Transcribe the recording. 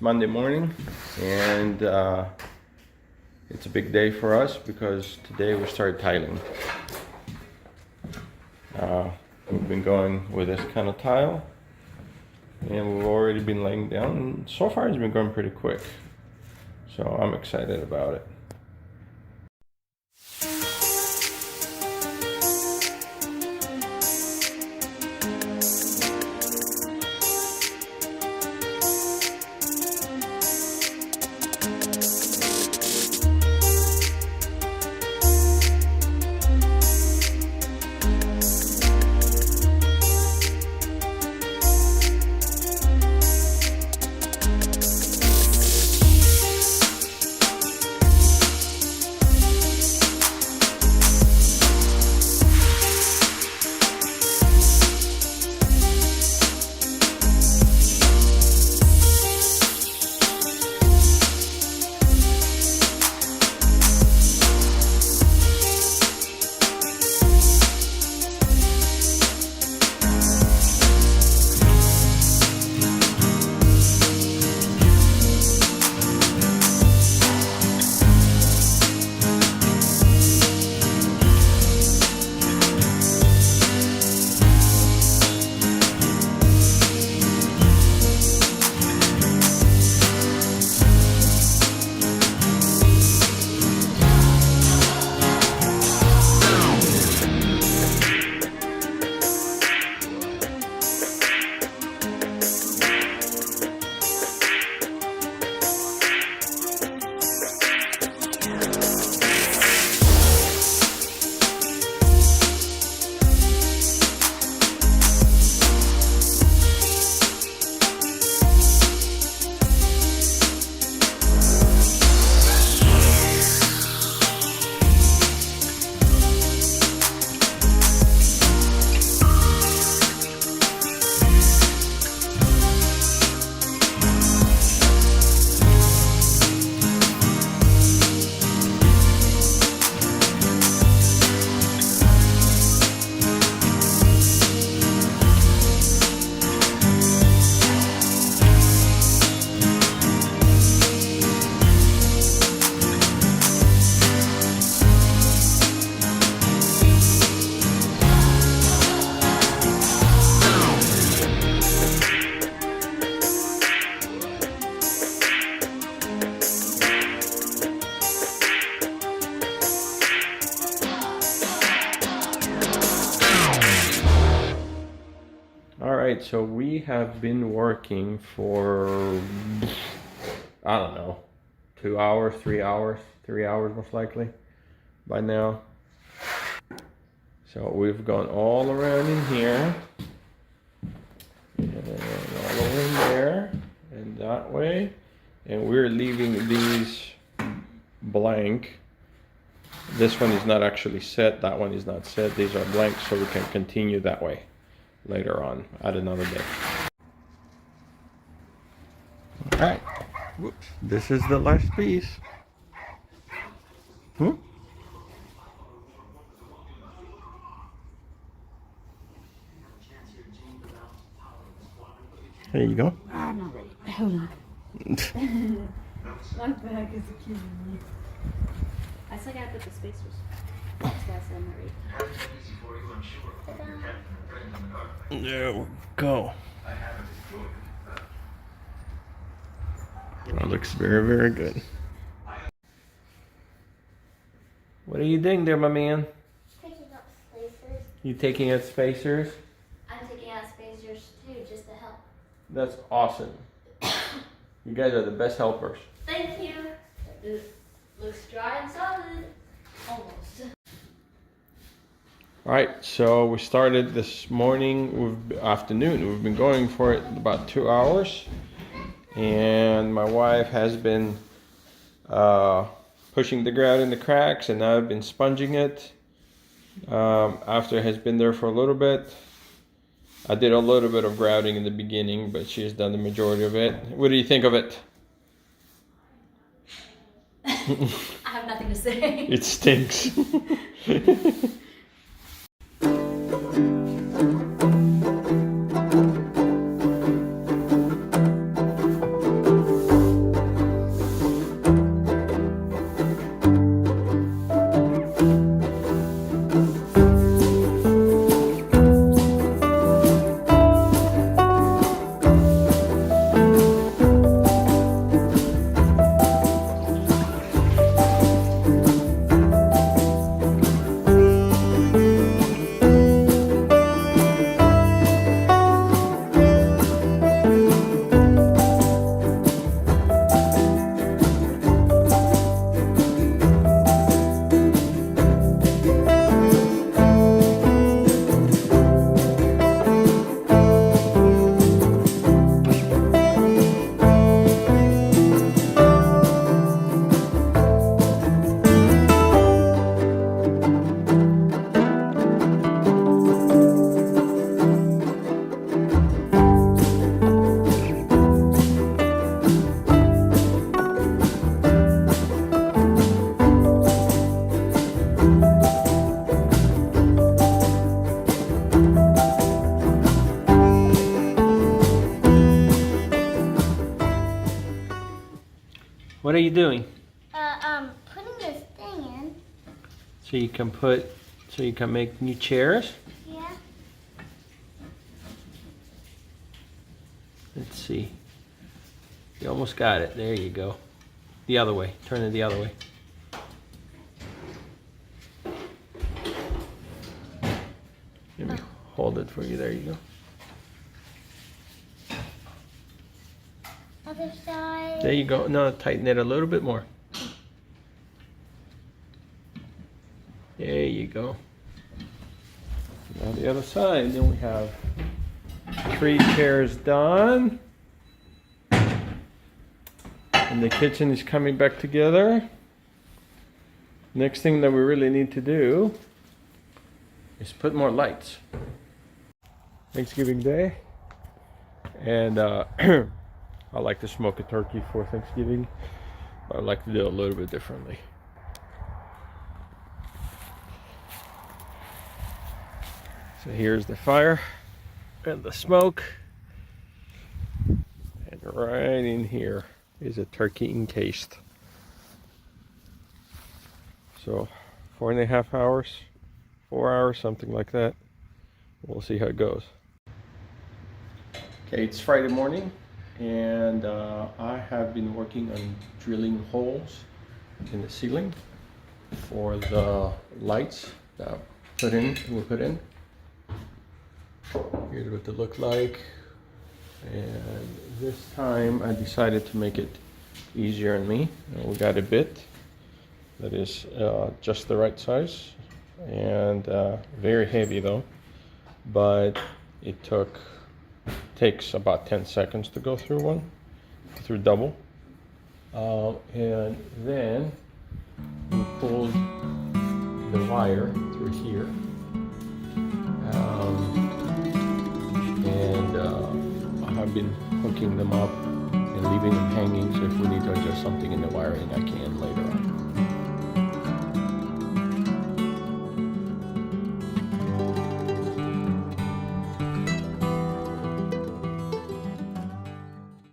Monday morning, and it's a big day for us because today we started tiling. We've been going with this kind of tile, and we've already been laying down, and so far it's been going pretty quick. So I'm excited about it. Alright, so we have been working for, I don't know, 2 hours, 3 hours, 3 hours most likely by now. So we've gone all around in here, and all over in there, and that way, and we're leaving these blank. This one is not actually set, that one is not set, these are blank, so we can continue that way later on at another day. All right, whoops, this is the last piece. There you go. I'm not ready. Hold on. My back is killing me. I still gotta put the spacers. That's why I said I'm not ready. There we go. That looks very, very good. What are you doing there, my man? Taking out spacers. You taking out spacers? I'm taking out spacers too, just to help. That's awesome. You guys are the best helpers. Thank you. It looks dry and solid. Almost. All right, so we started this morning, afternoon. We've been going for it about 2 hours, and my wife has been pushing the grout in the cracks, and I've been sponging it. After it has been there for a little bit, I did a little bit of grouting in the beginning, but she's done the majority of it. What do you think of it? I have nothing to say. It stinks. What are you doing? Putting this thing in. So you can make new chairs? Yeah. Let's see. You almost got it. There you go. The other way. Turn it the other way. Let me hold it for you. There you go. Other side. There you go. No, tighten it a little bit more. There you go. Now the other side. Then we have 3 chairs done. And the kitchen is coming back together. Next thing that we really need to do is put more lights. Thanksgiving Day. And I like to smoke a turkey for Thanksgiving. But I like to do it a little bit differently. So here's the fire and the smoke. And right in here is a turkey encased. So 4.5 hours, 4 hours, something like that. We'll see how it goes. Okay, it's Friday morning, and I have been working on drilling holes in the ceiling for the lights that we put in. Here's what they look like. And this time I decided to make it easier on me. We got a bit that is just the right size and very heavy though, but it takes about 10 seconds to go through double. And then we pulled the wire through here. I've been hooking them up and leaving them hanging, so if we need to adjust something in the wiring, I can later on.